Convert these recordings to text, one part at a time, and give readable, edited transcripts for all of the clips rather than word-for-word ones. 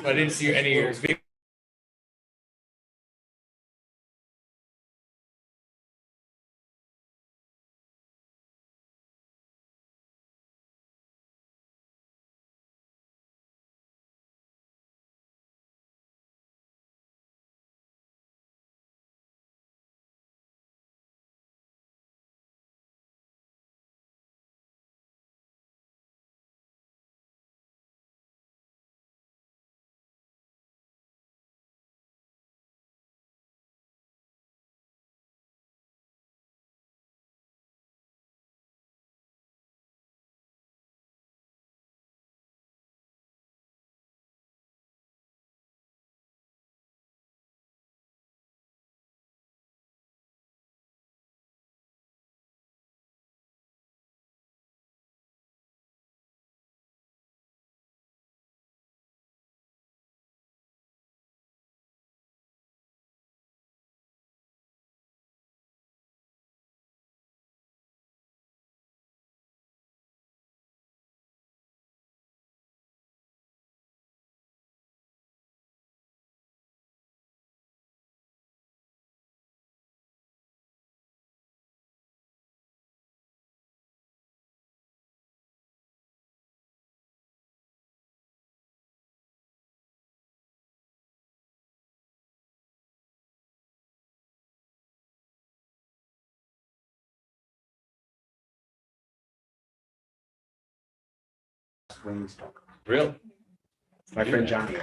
I didn't see any of yours. Real. My friend Johnny.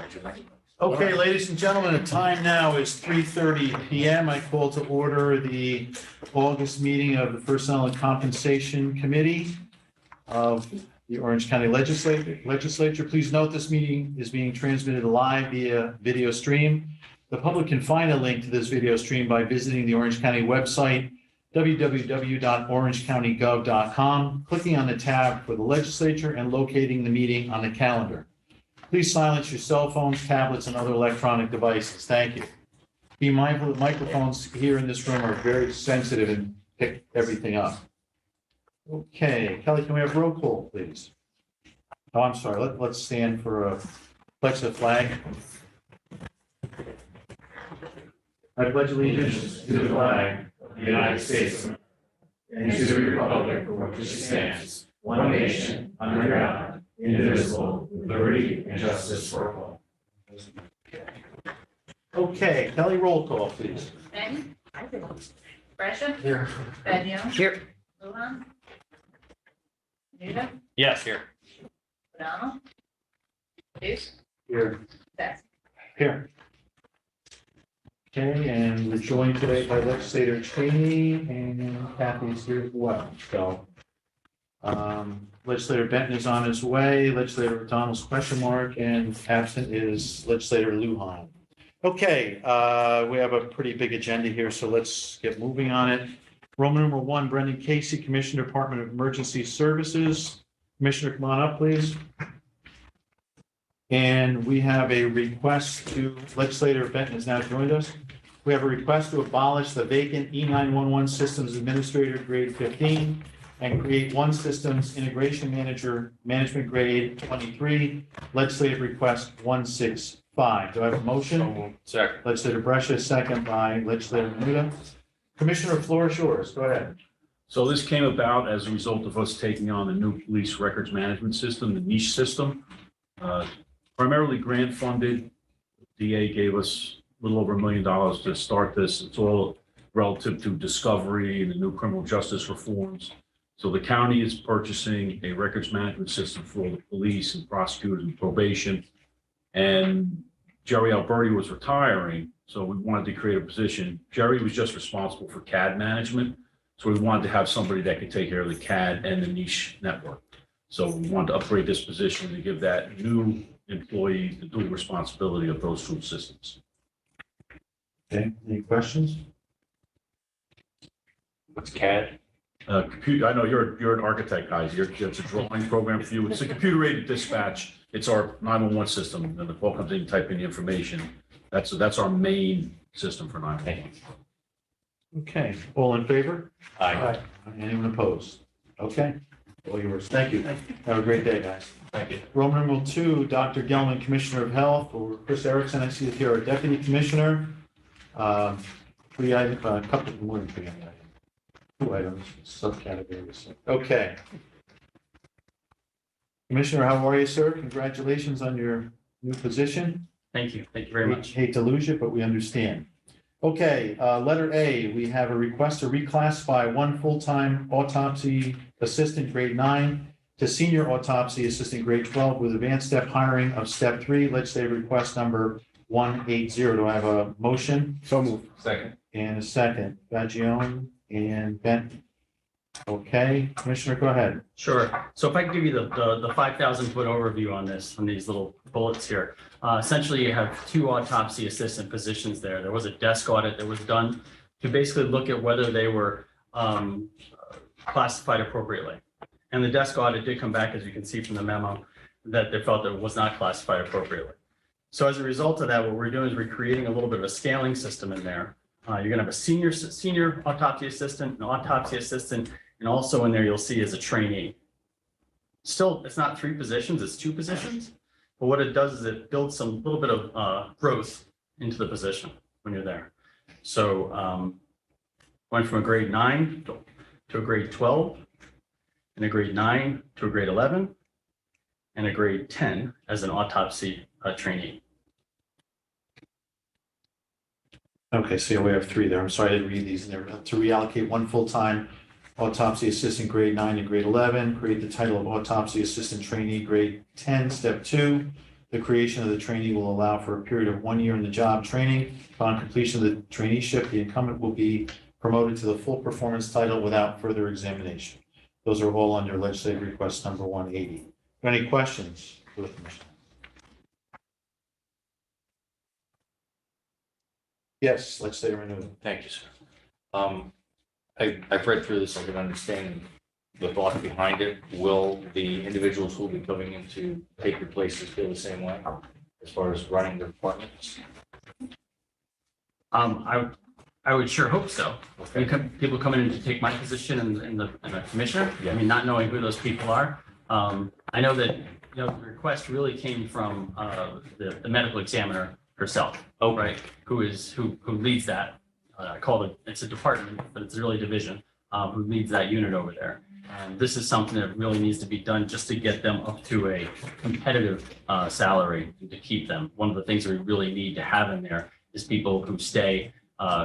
Okay, ladies and gentlemen, the time now is 3:30 PM. I call to order the August meeting of the Personnel and Compensation Committee of the Orange County Legislature. Please note this meeting is being transmitted live via video stream. The public can find a link to this video stream by visiting the Orange County website, www.orangecounty.gov.com, clicking on the tab for the legislature and locating the meeting on the calendar. Please silence your cell phones, tablets, and other electronic devices. Thank you. Be mindful that microphones here in this room are very sensitive and pick everything up. Okay, Kelly, can we have roll call, please? Oh, I'm sorry. Let's stand for a pledge the flag. I pledge allegiance to the flag of the United States and to the republic for which it stands, one nation, under God, indivisible, with liberty and justice for all. Okay, Kelly, roll call, please. Benny? Brescia? Here. Benio? Here. Luhan? Nuda? Yes, here. O'Donnell? Deuce? Here. That's Here. Okay, and we're joined today by Legislator Cheney and Kathy's here as well. So Legislator Benton is on his way, Legislator O'Donnell's question mark, and absent is Legislator Lujan. Okay, we have a pretty big agenda here, so let's get moving on it. Roman number 1, Brendan Casey, Commissioner, Department of Emergency Services. Commissioner, come on up, please. And we have a request to, Legislator Benton has now joined us. We have a request to abolish the vacant E911 Systems Administrator grade 15 and create one Systems Integration Manager, Management grade 23, legislative request 165. Do I have a motion? Second. Legislator Brescia, second by Legislator Menuda. Commissioner, floor is yours. Go ahead. So this came about as a result of us taking on the new police records management system, the niche system. Primarily grant funded. DA gave us a little over $1 million to start this. It's all relative to discovery and the new criminal justice reforms. So the county is purchasing a records management system for the police and prosecutors and probation. And Jerry Alberti was retiring, so we wanted to create a position. Jerry was just responsible for CAD management. So we wanted to have somebody that could take care of the CAD and the niche network. So we wanted to upgrade this position to give that new employee the dual responsibility of those two systems. Okay, any questions? What's CAD? Computer, I know you're an architect, guys. It's a drawing program for you. It's a computer-aided dispatch. It's our 911 system. And the call comes in, you type in the information. That's our main system for 911. Okay, all in favor? Aye. Anyone opposed? Okay, All yours. Thank you. Have a great day, guys. Thank you. Roman numeral 2, Dr. Gelman, Commissioner of Health, or Chris Erickson, I see it here, our Deputy Commissioner. Three items, a couple more than 3 items. 2 items, subcategories. Okay. Commissioner, how are you, sir? Congratulations on your new position. Thank you. Thank you very much. Hate to lose you, but we understand. Okay, letter A, we have a request to reclassify one full-time autopsy assistant grade 9 to senior autopsy assistant grade 12 with advanced step hiring of step 3. Legislative request number 180. Do I have a motion So moved. Second. and a second? Fagione and Benton. Okay, Commissioner, go ahead. Sure. So if I can give you the 5,000 foot overview on this, on these little bullets here. Essentially, you have 2 autopsy assistant positions there. There was a desk audit that was done to basically look at whether they were classified appropriately. And the desk audit did come back, as you can see from the memo, that they felt that it was not classified appropriately. So as a result of that, what we're doing is we're creating a little bit of a scaling system in there. You're going to have a senior autopsy assistant, an autopsy assistant, and also in there you'll see is a trainee. Still, it's not 3 positions, it's 2 positions. But what it does is it builds some little bit of growth into the position when you're there. So went from a grade 9 to a grade 12, and a grade 9 to a grade 11, and a grade 10 as an autopsy trainee. Okay, so we have 3 there. I'm sorry I didn't read these in there. To reallocate one full-time autopsy assistant grade 9 and grade 11, create the title of autopsy assistant trainee grade 10, step 2. The creation of the trainee will allow for a period of 1 year in the job training. Upon completion of the traineeship, the incumbent will be promoted to the full performance title without further examination. Those are all under legislative request number 180. Any questions for the Commissioner? Yes, legislator Menuda. Thank you, sir. I've read through this, I can understand the thought behind it. Will the individuals who will be coming in to take your places feel the same way as far as running the departments? I would sure hope so. Okay. People coming in to take my position in the commissioner, I mean, not knowing who those people are. I know that, the request really came from the medical examiner herself, right? Who leads that. I call it, it's a department, but it's really a division, who leads that unit over there. And this is something that really needs to be done just to get them up to a competitive salary to keep them. One of the things that we really need to have in there is people who stay,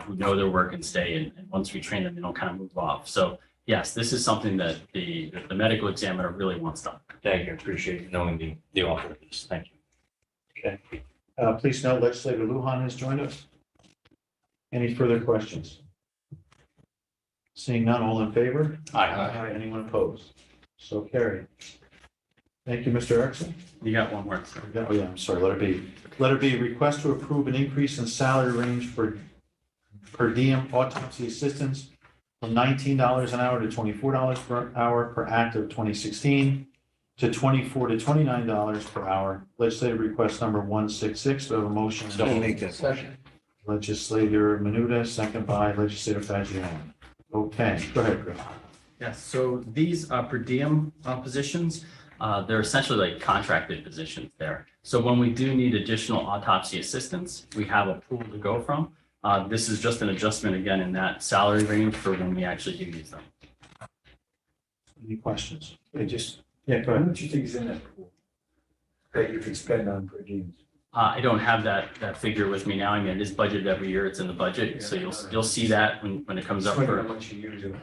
who know their work and stay. And once we train them, they don't kind of move off. So yes, this is something that the medical examiner really wants done. Thank you. I appreciate knowing the author of this. Thank you. Okay. Please note legislator Lujan has joined us. Any further questions? Seeing none, all in favor? Aye. Anyone opposed? So carried. Thank you, Mr. Erickson. You got one more. Oh, yeah, I'm sorry, letter B. Letter B, request to approve an increase in salary range for per diem autopsy assistants from $19 an hour to $24 per hour per act of 2016 to $24 to $29 per hour. Legislative request number 166. Do I have a motion? So make that motion. Legislator Menuda, second by legislator Fagione. Okay, go ahead, Chris. Yes, so these per diem positions, they're essentially like contracted positions there. So when we do need additional autopsy assistants, we have a pool to go from. This is just an adjustment again in that salary range for when we actually do use them. Any questions? Hey, just, Yeah, go how ahead. much you think is in that pool that you can spend on per diems? I don't have that figure with me now. I mean, it is budgeted every year. It's in the budget, so you'll see that when it comes up Just wondering for. how much you use it.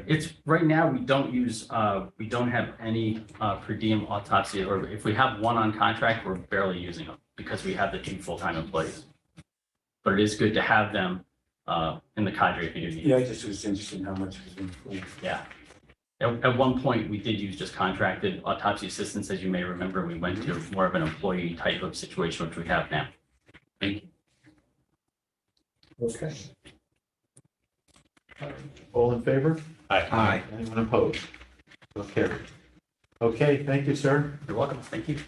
It's right now, we don't have any per diem autopsy, or if we have one on contract, we're barely using them because we have the 2 full-time employees. But it is good to have them in the cadre if you do need Yeah, it. I just was interested in how much was in the pool. Yeah. At one point, we did use just contracted autopsy assistants, as you may remember. We went to more of an employee type of situation, which we have now. Thank you. Okay. All in favor? Aye. Anyone opposed? So carried. Okay, thank you, sir. You're welcome. Thank you.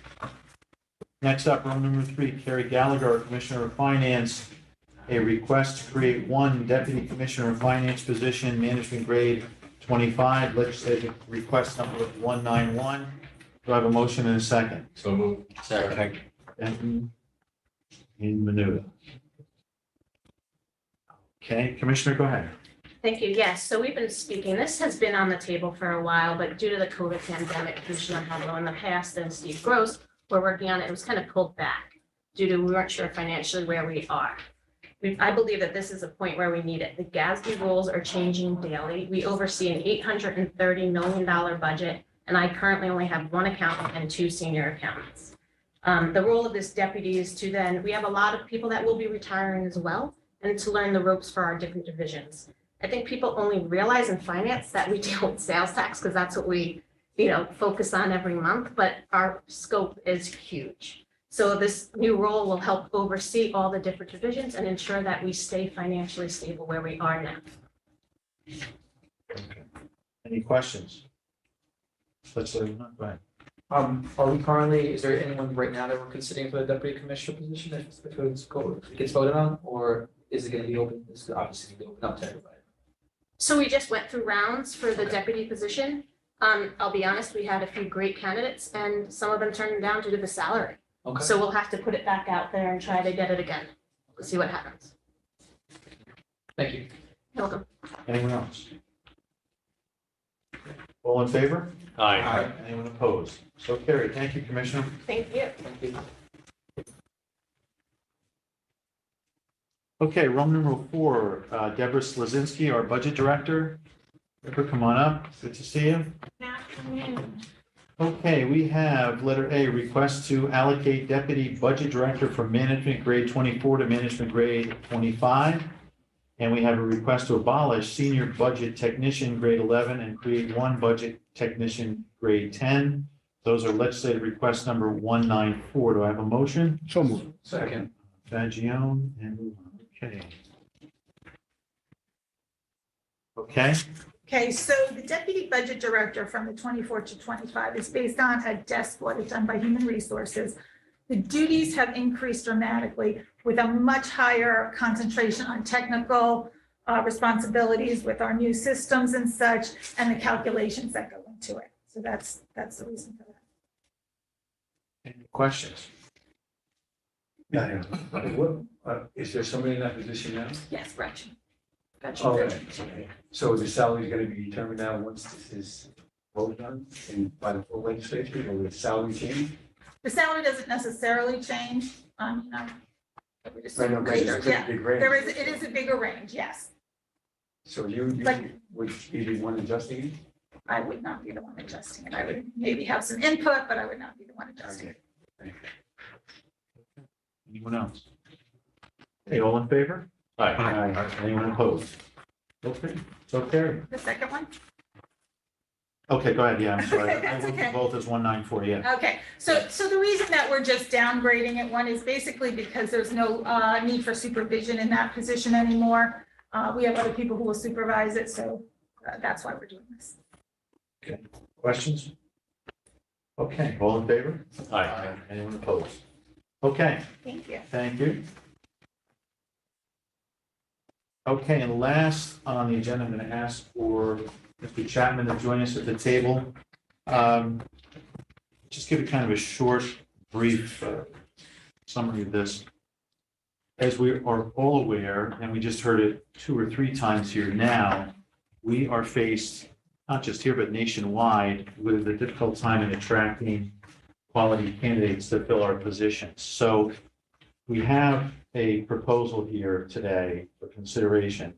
Next up, Roman number 3, Carrie Gallagher, Commissioner of Finance. A request to create one Deputy Commissioner of Finance position, management grade 25, legislative request number 191. Do I have a motion and a second? So moved. Second. Benton in Menuda. Okay, Commissioner, go ahead. Thank you. Yes, so we've been speaking, this has been on the table for a while, but due to the COVID pandemic, Commissioner Havlo in the past and Steve Gross were working on it, it was kind of pulled back due to we weren't sure financially where we are. I believe that this is a point where we need it. The GASB rules are changing daily. We oversee an $830 million budget, and I currently only have one accountant and two senior accountants. The role of this deputy is to then, we have a lot of people that will be retiring as well, and to learn the ropes for our different divisions. I think people only realize in finance that we deal with sales tax because that's what we, focus on every month, but our scope is huge. So this new role will help oversee all the different divisions and ensure that we stay financially stable where we are now. Any questions? Let's go ahead. Are we currently, is there anyone right now that we're considering for the deputy commissioner position if it gets voted on, or is it gonna be open? It's obviously gonna be open up to everybody. So we just went through rounds for the deputy position. I'll be honest, we had a few great candidates and some of them turned down due to the salary. Okay. So we'll have to put it back out there and try to get it again. We'll see what happens. Thank you. You're welcome. Anyone else? All in favor? Aye. Anyone opposed? So carried. Thank you, Commissioner. Thank you. Thank you. Okay, Roman numeral 4, Deborah Slazinski, our budget director. Deborah, come on up. Good to see you. Okay, we have letter A, request to allocate deputy budget director from management grade 24 to management grade 25. And we have a request to abolish senior budget technician grade 11 and create one budget technician grade 10. Those are legislative request number 194. Do I have a motion? So moved. Second. Fagione and Luhan. Okay. Okay, Okay, so the deputy budget director from the 24 to 25 is based on a desk audit done by Human Resources. The duties have increased dramatically with a much higher concentration on technical responsibilities with our new systems and such, and the calculations that go into it. So that's the reason for that. any questions? Yeah. Is there somebody in that position now? Yes, Gretchen. Oh, okay. So the salary is going to be determined now once this is voted on and by the full legislature, or the salary change? The salary doesn't necessarily change, we just Right, no, because greater, it's a yeah. big range. It is a bigger range, yes. So you But- would be the one adjusting it? I would not be the one adjusting it. I would maybe have some input, but I would not be the one adjusting it. Okay. Anyone else? Okay, all in favor? Aye. Anyone opposed? Okay, so carried. The second one? Okay, go ahead. Yeah, I'm sorry. I That's looked okay. at both as 194, yeah. Okay, so the reason that we're just downgrading it, one is basically because there's no need for supervision in that position anymore. We have other people who will supervise it, so that's why we're doing this. Questions? Okay, all in favor? Aye. Anyone opposed? Okay, Thank you. thank you. Okay, and last on the agenda, I'm going to ask for Mr. Chapman to join us at the table. Just give a kind of a short, brief summary of this. As we are all aware, and we just heard it 2 or 3 times here now, we are faced, not just here, but nationwide, with a difficult time in attracting quality candidates to fill our positions. So we have a proposal here today for consideration,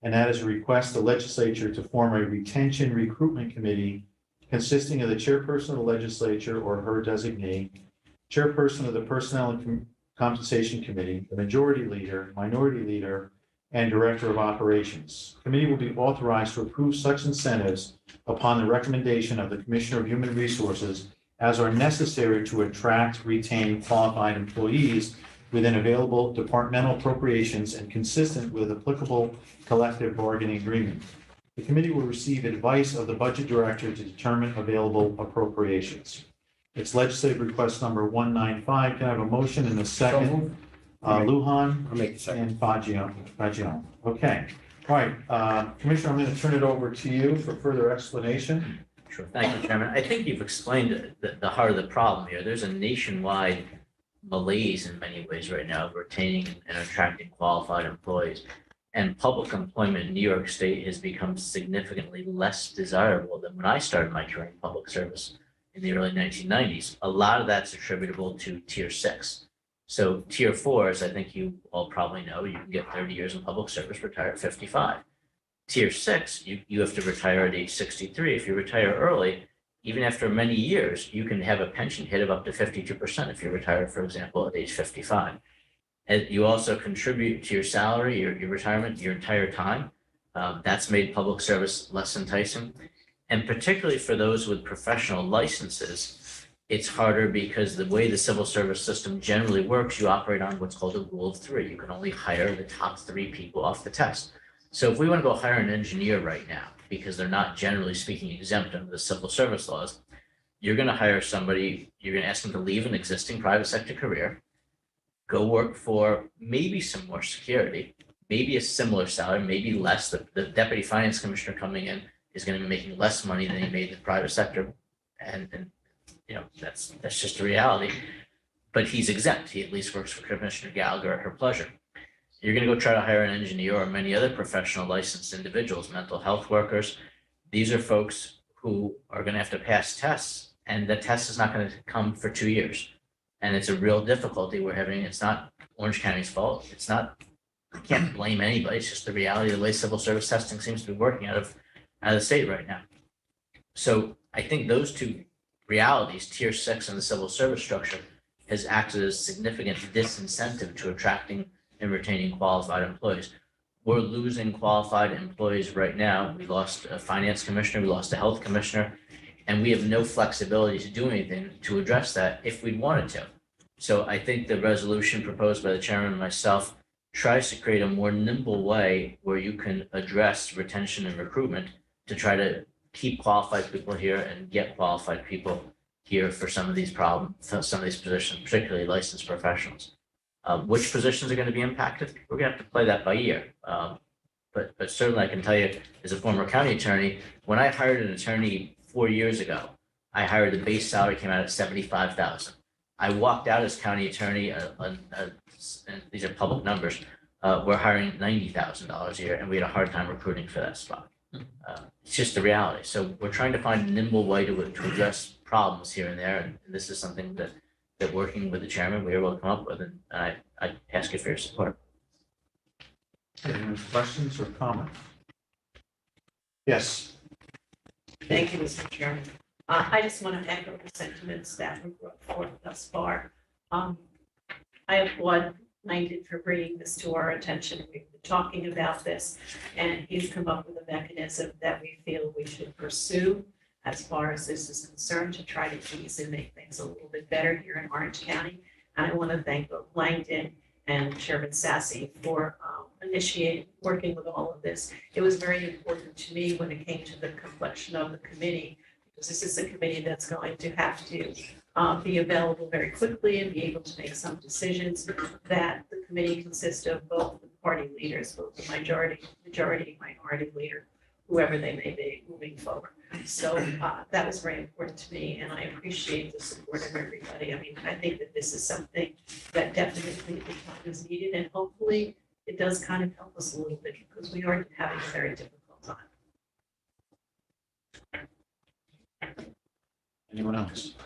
and that is a request the legislature to form a retention recruitment committee consisting of the chairperson of the legislature or her designee, chairperson of the Personnel and Compensation Committee, the majority leader, minority leader, and director of operations. The committee will be authorized to approve such incentives upon the recommendation of the Commissioner of Human Resources as are necessary to attract, retain qualified employees within available departmental appropriations and consistent with applicable collective bargaining agreement. The committee will receive advice of the budget director to determine available appropriations. It's legislative request number 195. Can I have a motion and a second? Luhan I'll make the second. and Fagione. Okay. All right, Commissioner, I'm going to turn it over to you for further explanation. Sure. Thank you, Chairman. I think you've explained the heart of the problem here. There's a nationwide malaise in many ways right now of retaining and attracting qualified employees. And public employment in New York State has become significantly less desirable than when I started my career in public service in the early 1990s. A lot of that's attributable to Tier 6. So Tier 4, as I think you all probably know, you can get 30 years in public service, retire at 55. Tier 6, you have to retire at age 63. If you retire early, even after many years, you can have a pension hit of up to 52% if you retire, for example, at age 55. And you also contribute to your salary, your retirement, your entire time. That's made public service less enticing. And particularly for those with professional licenses, it's harder because the way the civil service system generally works, you operate on what's called a rule of 3. You can only hire the top 3 people off the test. So if we want to go hire an engineer right now, because they're not generally speaking exempt under the civil service laws, you're going to hire somebody, you're going to ask them to leave an existing private sector career, go work for maybe some more security, maybe a similar salary, maybe less. The deputy finance commissioner coming in is going to be making less money than he made in the private sector. And you know, that's just a reality. But he's exempt. He at least works for Commissioner Gallagher at her pleasure. You're going to go try to hire an engineer or many other professional licensed individuals, mental health workers. These are folks who are going to have to pass tests, and the test is not going to come for 2 years. And it's a real difficulty we're having. It's not Orange County's fault. It's not, I can't blame anybody. It's just the reality of the way civil service testing seems to be working out of the state right now. So I think those two realities, Tier 6 and the civil service structure, has acted as a significant disincentive to attracting and retaining qualified employees. We're losing qualified employees right now. We lost a finance commissioner, we lost a health commissioner, and we have no flexibility to do anything to address that if we wanted to. So I think the resolution proposed by the chairman and myself tries to create a more nimble way where you can address retention and recruitment to try to keep qualified people here and get qualified people here for some of these problems, some of these positions, particularly licensed professionals. Which positions are going to be impacted? We're going to have to play that by ear. But certainly I can tell you, as a former county attorney, when I hired an attorney 4 years ago, I hired the base salary came out at $75,000. I walked out as county attorney, and these are public numbers. We're hiring $90,000 a year, and we had a hard time recruiting for that spot. It's just the reality. So we're trying to find a nimble way to address problems here and there, and this is something that working with the chairman, we were able to come up with, and I ask you for your support. Any questions or comments? Yes. Thank you, Mr. Chairman. I just want to echo the sentiments that were brought forth thus far. I applaud Langdon for bringing this to our attention. We've been talking about this, and he's come up with a mechanism that we feel we should pursue as far as this is concerned, to try to ease and make things a little bit better here in Orange County. And I want to thank both Langdon and Chairman Sassy for initiating, working with all of this. It was very important to me when it came to the complexion of the committee, because this is a committee that's going to have to be available very quickly and be able to make some decisions. That the committee consists of both the party leaders, both the majority, minority leader, whoever they may be moving forward. So that was very important to me, and I appreciate the support of everybody. I mean, I think that this is something that definitely is needed, and hopefully it does kind of help us a little bit, because we are having a very difficult time. Anyone else?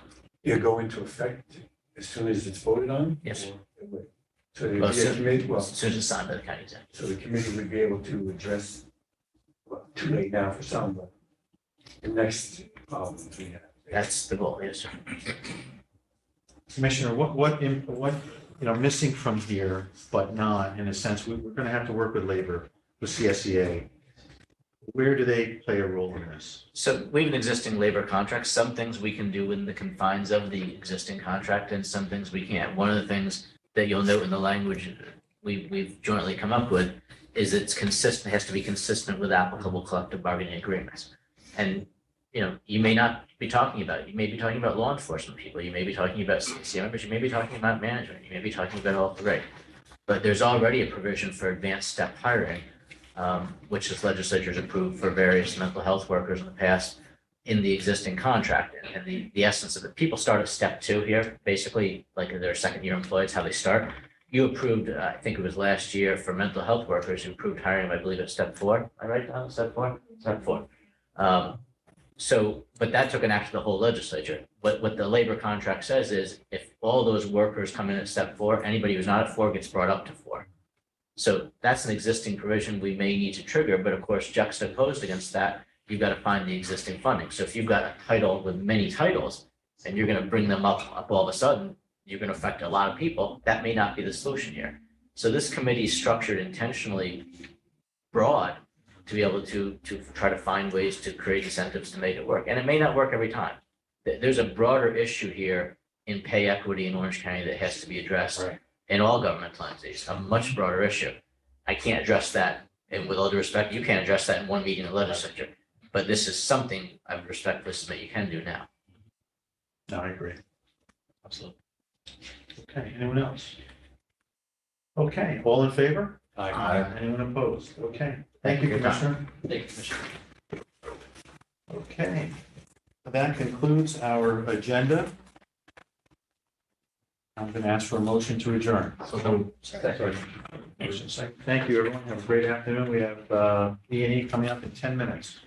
It'll go into effect as soon as it's voted on? Yes. Or- So the Well, soon- committee, As soon as it's signed by the county executive. so the committee would be able to address, well, too late now for some, but the next problems we have. That's the goal, yes, sir. Commissioner, what, missing from here, but not, in a sense, we're going to have to work with labor, with CSEA. Where do they play a role in this? So we have an existing labor contract. Some things we can do within the confines of the existing contract, and some things we can't. One of the things that you'll note in the language we've jointly come up with is it's consistent, has to be consistent with applicable collective bargaining agreements. And, you may not be talking about it. You may be talking about law enforcement people. You may be talking about CSEA members. You may be talking about management. You may be talking about all three. But there's already a provision for advanced step hiring which this legislature's approved for various mental health workers in the past in the existing contract. And the essence of it, people start at step 2 here, basically, like they're second-year employees, how they start. You approved, I think it was last year, for mental health workers, you approved hiring them, I believe, at step 4. Am I right, Don? Step 4? Step 4. So, but that took an act of the whole legislature. What the labor contract says is if all those workers come in at step 4, anybody who's not at 4 gets brought up to 4. So that's an existing provision we may need to trigger, but of course juxtaposed against that, you've got to find the existing funding. So if you've got a title with many titles and you're going to bring them up all of a sudden, you're going to affect a lot of people. That may not be the solution here. So this committee is structured intentionally broad to be able to try to find ways to create incentives to make it work. And it may not work every time. There's a broader issue here in pay equity in Orange County that has to be addressed in all governmental entities, a much broader issue. I can't address that, and with all due respect, you can't address that in one meeting in the legislature. But this is something I would respectfully submit you can do now. No, I agree. Absolutely. Okay, anyone else? Okay, all in favor? Anyone opposed? Okay, thank you, Commissioner. Thank you, Commissioner. Okay, that concludes our agenda. I'm going to ask for a motion to adjourn. Motion second. Thank you, everyone. Have a great afternoon. We have E&E coming up in 10 minutes.